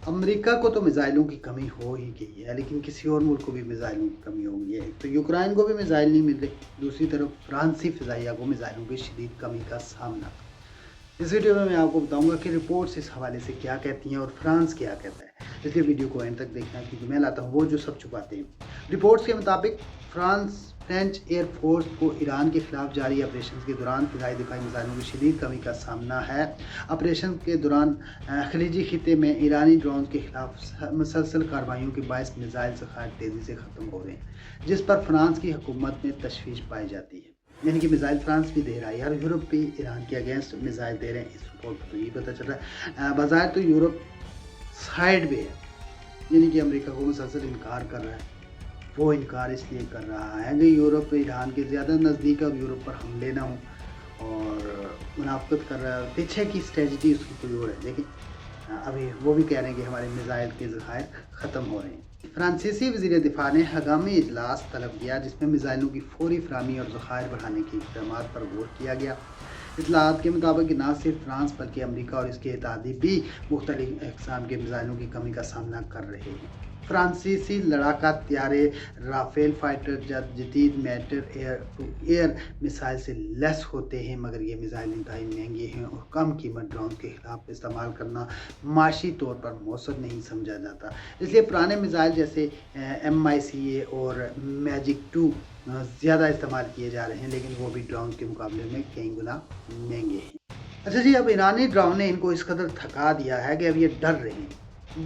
امریکہ کو تو میزائلوں کی کمی ہو ہی گئی ہے، لیکن کسی اور ملک کو بھی میزائلوں کی کمی ہو گئی ہے۔ ایک تو یوکرائن کو بھی میزائل نہیں مل رہے، دوسری طرف فرانسی فضائیہ کو میزائلوں کی شدید کمی کا سامنا۔ اس ویڈیو میں آپ کو بتاؤں گا کہ رپورٹس اس حوالے سے کیا کہتی ہیں اور فرانس کیا کہتا ہے، اس لیے ویڈیو کو اینڈ تک دیکھنا، کیونکہ میں لاتا ہوں وہ جو سب چھپاتے ہیں۔ رپورٹس کے مطابق فرینچ ایئر فورس کو ایران کے خلاف جاری آپریشن کے دوران فضائی دفاعی میزائلوں کی شدید کمی کا سامنا ہے۔ آپریشن کے دوران خلیجی خطے میں ایرانی ڈرونز کے خلاف مسلسل کارروائیوں کے باعث میزائل ذخائر تیزی سے ختم ہو رہے ہیں، جس پر فرانس کی حکومت میں تشویش پائی جاتی ہے۔ یعنی کہ میزائل فرانس بھی دے رہا ہے، اور یورپ بھی ایران کے اگینسٹ میزائل دے رہے ہیں۔ اس رپورٹ پر تو یہ پتہ چل رہا ہے بظاہر تو یورپ سائڈ پہ ہے، یعنی کہ امریکہ کو مسلسل انکار کر رہا ہے۔ وہ انکار اس لیے کر رہا ہے کہ یورپ ایران کے زیادہ نزدیک ہے اور یورپ پر حملے نہ ہوں، اور منافقت کر رہا ہے۔ پیچھے کی اسٹریٹجی اس کی کوئی اور ہے، لیکن ابھی وہ بھی کہہ رہے ہیں کہ ہمارے میزائل کے ذخائر ختم ہو رہے ہیں۔ فرانسیسی وزیر دفاع نے ہنگامی اجلاس طلب کیا، جس میں میزائلوں کی فوری فراہمی اور ذخائر بڑھانے کے اقدامات پر غور کیا گیا۔ اطلاعات کے مطابق نہ صرف فرانس بلکہ امریکہ اور اس کے اتحادی بھی مختلف اقسام کے میزائلوں کی کمی کا سامنا کر رہے ہیں۔ فرانسیسی لڑاکا طیارے رافیل فائٹر جیٹ جدید Meteor air to air missile سے لیس ہوتے ہیں، مگر یہ میزائل انتہائی مہنگے ہیں اور کم قیمت ڈرون کے خلاف استعمال کرنا معاشی طور پر مؤثر نہیں سمجھا جاتا۔ اس لیے پرانے میزائل جیسے MICA اور میجک 2 زیادہ استعمال کیے جا رہے ہیں، لیکن وہ بھی ڈرون کے مقابلے میں کئی گنا مہنگے ہیں۔ اچھا جی، اب ایرانی ڈرون نے ان کو اس قدر تھکا دیا ہے کہ اب یہ ڈر رہے ہیں،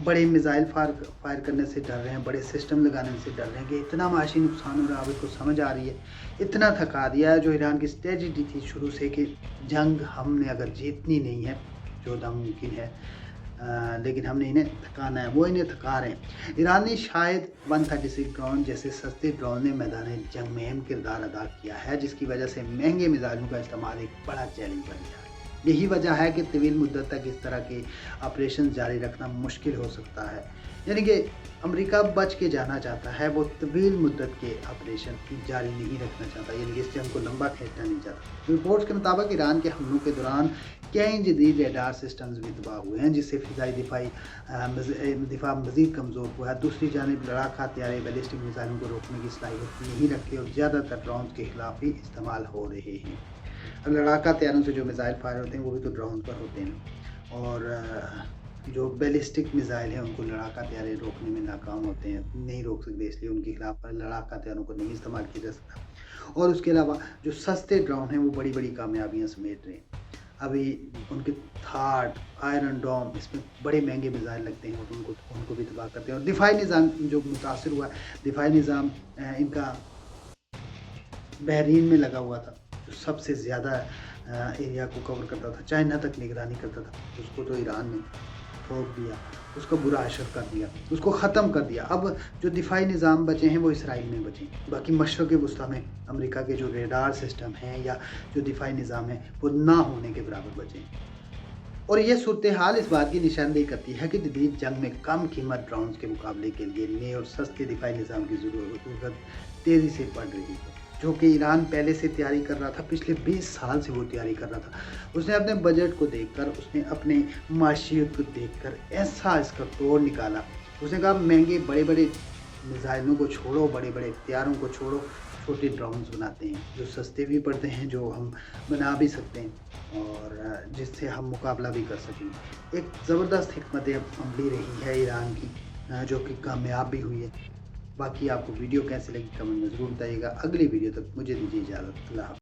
بڑے میزائل فائر کرنے سے ڈر رہے ہیں، بڑے سسٹم لگانے سے ڈر رہے ہیں کہ اتنا معاشی نقصان ہو رہا ہے۔ اب اس کو سمجھ آ رہی ہے، اتنا تھکا دیا ہے جو ایران کی اسٹریٹجی تھی شروع سے کہ جنگ ہم نے اگر جیتنی نہیں ہے، جو ناممکن ہے، لیکن ہم نے انہیں تھکانا ہے، وہ انہیں تھکا رہے ہیں۔ ایرانی شاید 136 ڈرون جیسے سستے ڈرون نے میدان جنگ میں اہم کردار ادا کیا ہے، جس کی وجہ سے مہنگے میزائلوں کا استعمال ایک بڑا چیلنج بن گیا ہے۔ یہی وجہ ہے کہ طویل مدت تک اس طرح کے آپریشن جاری رکھنا مشکل ہو سکتا ہے۔ یعنی کہ امریکہ بچ کے جانا چاہتا ہے، وہ طویل مدت کے آپریشن جاری نہیں رکھنا چاہتا، یعنی کہ اس جنگ کو لمبا کھینچنا نہیں چاہتا۔ رپورٹس کے مطابق ایران کے حملوں کے دوران کئی جدید ریڈار سسٹمز بھی تباہ ہوئے ہیں، جس سے فضائی دفاع مزید کمزور ہوا ہے۔ دوسری جانب لڑاکا طیارے بیلسٹک میزائلوں کو روکنے کی صلاحیت نہیں رکھتے اور زیادہ تر ڈرونز کے خلاف ہی استعمال ہو رہے ہیں۔ لڑاکا طیاروں سے جو میزائل فائر ہوتے ہیں وہ بھی تو ڈرون پر ہوتے ہیں، اور جو بیلسٹک میزائل ہیں ان کو لڑاکا طیارے روکنے میں ناکام ہوتے ہیں، نہیں روک سکتے، اس لیے ان کے خلاف لڑاکا طیاروں کو نہیں استعمال کیا جا سکتا۔ اور اس کے علاوہ جو سستے ڈرون ہیں وہ بڑی بڑی کامیابیاں سمیٹ رہے ہیں۔ ابھی ان کے تھاٹ، آئرن ڈوم، اس میں بڑے مہنگے میزائل لگتے ہیں اور ان کو بھی تباہ کرتے ہیں۔ اور دفاعی نظام جو متاثر ہوا ہے، دفاعی نظام ان کا بحرین میں لگا ہوا تھا، جو سب سے زیادہ ایریا کو کور کرتا تھا، چائنا تک نگرانی کرتا تھا، اس کو تو ایران نے ٹھوک دیا، اس کو برا اشر کر دیا، اس کو ختم کر دیا۔ اب جو دفاعی نظام بچے ہیں وہ اسرائیل میں بچے ہیں، باقی مشرق وسطیٰ میں امریکہ کے جو ریڈار سسٹم ہیں یا جو دفاعی نظام ہے وہ نہ ہونے کے برابر بچے ہیں۔ اور یہ صورتحال اس بات کی نشاندہی کرتی ہے کہ جدید جنگ میں کم قیمت ڈرونز کے مقابلے کے لیے نئے اور سستے دفاعی نظام کی ضرورت تیزی سے بڑھ رہی ہے، جو کہ ایران پہلے سے تیاری کر رہا تھا، پچھلے 20 سال سے وہ تیاری کر رہا تھا۔ اس نے اپنے بجٹ کو دیکھ کر، اس نے اپنے معاشیت کو دیکھ کر ایسا اس کا توڑ نکالا۔ اس نے کہا مہنگے بڑے بڑے میزائلوں کو چھوڑو، بڑے بڑے ہتھیاروں کو چھوڑو، چھوٹے ڈرونز بناتے ہیں جو سستے بھی پڑتے ہیں، جو ہم بنا بھی سکتے ہیں اور جس سے ہم مقابلہ بھی کر سکیں۔ ایک زبردست حکمت عملی رہی ہے ایران کی، جو کہ کامیاب بھی ہوئی ہے۔ باقی آپ کو ویڈیو کیسے لگی کمنٹ میں ضرور بتائیے گا۔ اگلی ویڈیو تک مجھے دیجیے اجازت۔ اللہ حافظ۔